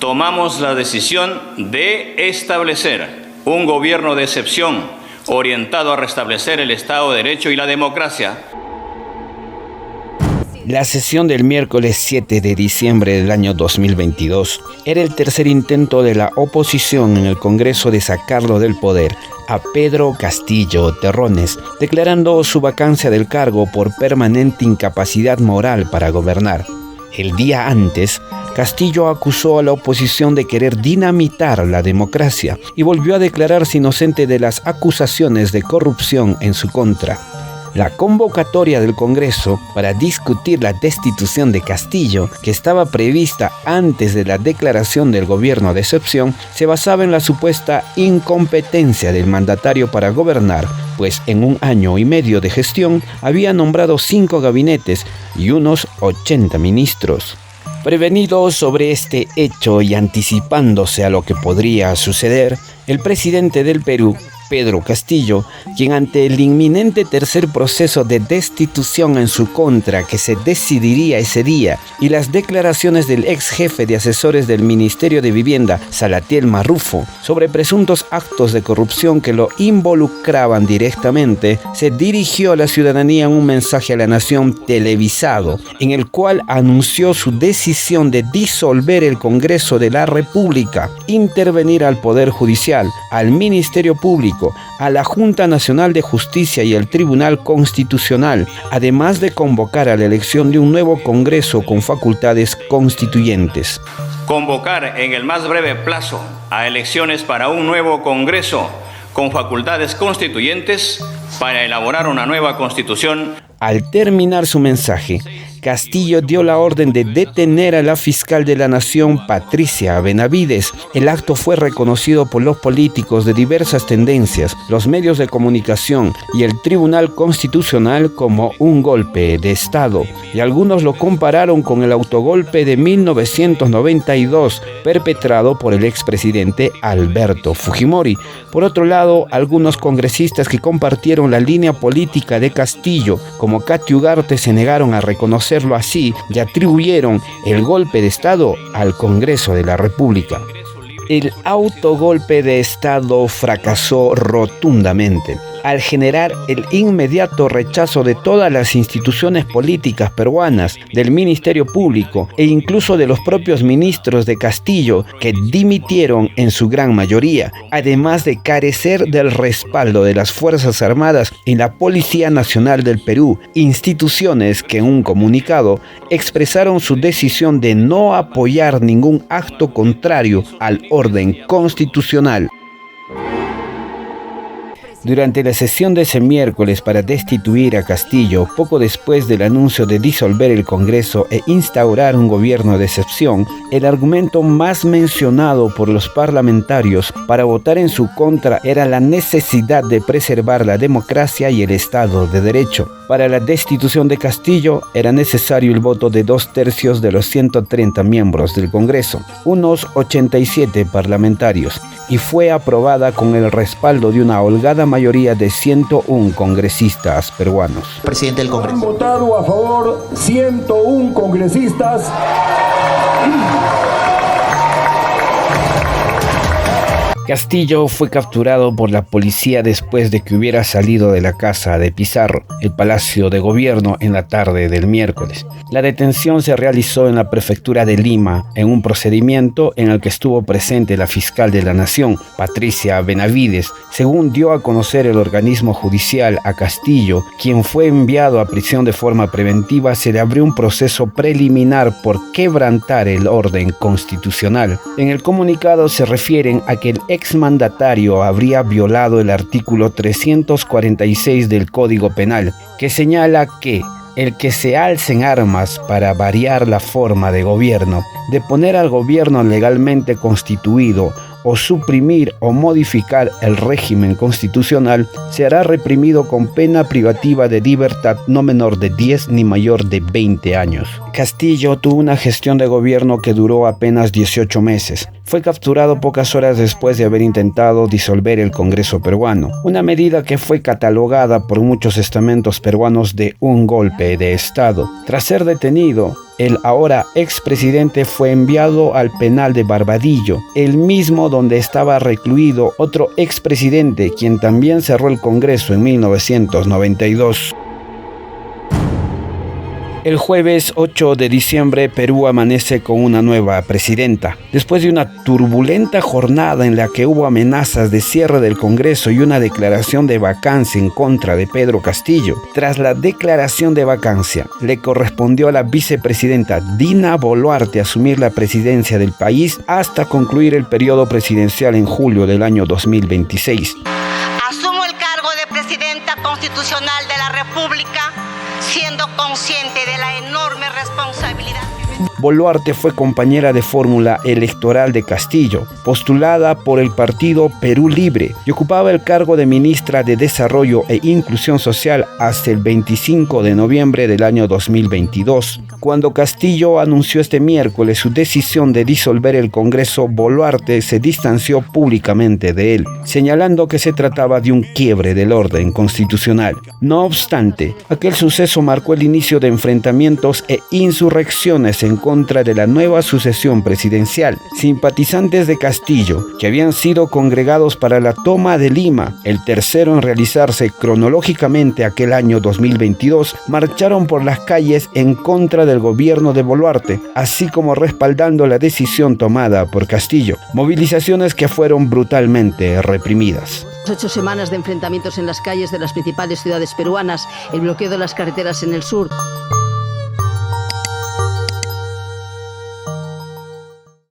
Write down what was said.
tomamos la decisión de establecer un gobierno de excepción orientado a restablecer el Estado de Derecho y la democracia. La sesión del miércoles 7 de diciembre del año 2022 era el tercer intento de la oposición en el Congreso de sacarlo del poder a Pedro Castillo Terrones, declarando su vacancia del cargo por permanente incapacidad moral para gobernar. El día antes, Castillo acusó a la oposición de querer dinamitar la democracia y volvió a declararse inocente de las acusaciones de corrupción en su contra. La convocatoria del Congreso para discutir la destitución de Castillo, que estaba prevista antes de la declaración del gobierno de excepción, se basaba en la supuesta incompetencia del mandatario para gobernar, pues en un año y medio de gestión había nombrado 5 gabinetes y unos 80 ministros. Prevenido sobre este hecho y anticipándose a lo que podría suceder, el presidente del Perú, Pedro Castillo, quien ante el inminente tercer proceso de destitución en su contra que se decidiría ese día y las declaraciones del ex jefe de asesores del Ministerio de Vivienda, Salatiel Marrufo, sobre presuntos actos de corrupción que lo involucraban directamente, se dirigió a la ciudadanía en un mensaje a la nación televisado, en el cual anunció su decisión de disolver el Congreso de la República, intervenir al Poder Judicial, al Ministerio Público, a la Junta Nacional de Justicia y al Tribunal Constitucional, además de convocar a la elección de un nuevo Congreso con facultades constituyentes. Convocar en el más breve plazo a elecciones para un nuevo Congreso con facultades constituyentes para elaborar una nueva Constitución. Al terminar su mensaje, Castillo dio la orden de detener a la fiscal de la Nación, Patricia Benavides. El acto fue reconocido por los políticos de diversas tendencias, los medios de comunicación y el Tribunal Constitucional como un golpe de Estado, y algunos lo compararon con el autogolpe de 1992 perpetrado por el expresidente Alberto Fujimori. Por otro lado, algunos congresistas que compartieron la línea política de Castillo, como Katy Ugarte, se negaron a reconocerlo así y atribuyeron el golpe de Estado al Congreso de la República. El autogolpe de Estado fracasó rotundamente al generar el inmediato rechazo de todas las instituciones políticas peruanas, del Ministerio Público e incluso de los propios ministros de Castillo, que dimitieron en su gran mayoría, además de carecer del respaldo de las Fuerzas Armadas y la Policía Nacional del Perú, instituciones que en un comunicado expresaron su decisión de no apoyar ningún acto contrario al orden constitucional. Durante la sesión de ese miércoles para destituir a Castillo, poco después del anuncio de disolver el Congreso e instaurar un gobierno de excepción, el argumento más mencionado por los parlamentarios para votar en su contra era la necesidad de preservar la democracia y el Estado de Derecho. Para la destitución de Castillo era necesario el voto de 2/3 de los 130 miembros del Congreso, unos 87 parlamentarios, y fue aprobada con el respaldo de una holgada mayoría de 101 congresistas peruanos. Presidente del Congreso. Han votado a favor 101 congresistas. Castillo fue capturado por la policía después de que hubiera salido de la casa de Pizarro, el Palacio de Gobierno, en la tarde del miércoles. La detención se realizó en la prefectura de Lima, en un procedimiento en el que estuvo presente la fiscal de la Nación, Patricia Benavides. Según dio a conocer el organismo judicial, a Castillo, quien fue enviado a prisión de forma preventiva, se le abrió un proceso preliminar por quebrantar el orden constitucional. En el comunicado se refieren a que el exmandatario habría violado el artículo 346 del Código Penal, que señala que el que se alce en armas para variar la forma de gobierno, de poner al gobierno legalmente constituido o suprimir o modificar el régimen constitucional, será reprimido con pena privativa de libertad no menor de 10 ni mayor de 20 años. Castillo tuvo una gestión de gobierno que duró apenas 18 meses. fue capturado pocas horas después de haber intentado disolver el Congreso peruano, una medida que fue catalogada por muchos estamentos peruanos de un golpe de Estado. Tras ser detenido, el ahora expresidente fue enviado al penal de Barbadillo, el mismo donde estaba recluido otro expresidente, quien también cerró el Congreso en 1992. El jueves 8 de diciembre, Perú amanece con una nueva presidenta. Después de una turbulenta jornada en la que hubo amenazas de cierre del Congreso y una declaración de vacancia en contra de Pedro Castillo, tras la declaración de vacancia, le correspondió a la vicepresidenta Dina Boluarte asumir la presidencia del país hasta concluir el periodo presidencial en julio del año 2026. Asumo el cargo de presidenta constitucional de la República, siendo consciente de la enorme responsabilidad. Boluarte fue compañera de fórmula electoral de Castillo, postulada por el partido Perú Libre, y ocupaba el cargo de ministra de Desarrollo e Inclusión Social hasta el 25 de noviembre del año 2022. Cuando Castillo anunció este miércoles su decisión de disolver el Congreso, Boluarte se distanció públicamente de él, señalando que se trataba de un quiebre del orden constitucional. No obstante, aquel suceso marcó el inicio de enfrentamientos e insurrecciones en contra de la nueva sucesión presidencial. Simpatizantes de Castillo, que habían sido congregados para la toma de Lima, el tercero en realizarse cronológicamente aquel año 2022, marcharon por las calles en contra del gobierno de Boluarte, así como respaldando la decisión tomada por Castillo, movilizaciones que fueron brutalmente reprimidas. 8 semanas de enfrentamientos en las calles de las principales ciudades peruanas, el bloqueo de las carreteras en el sur.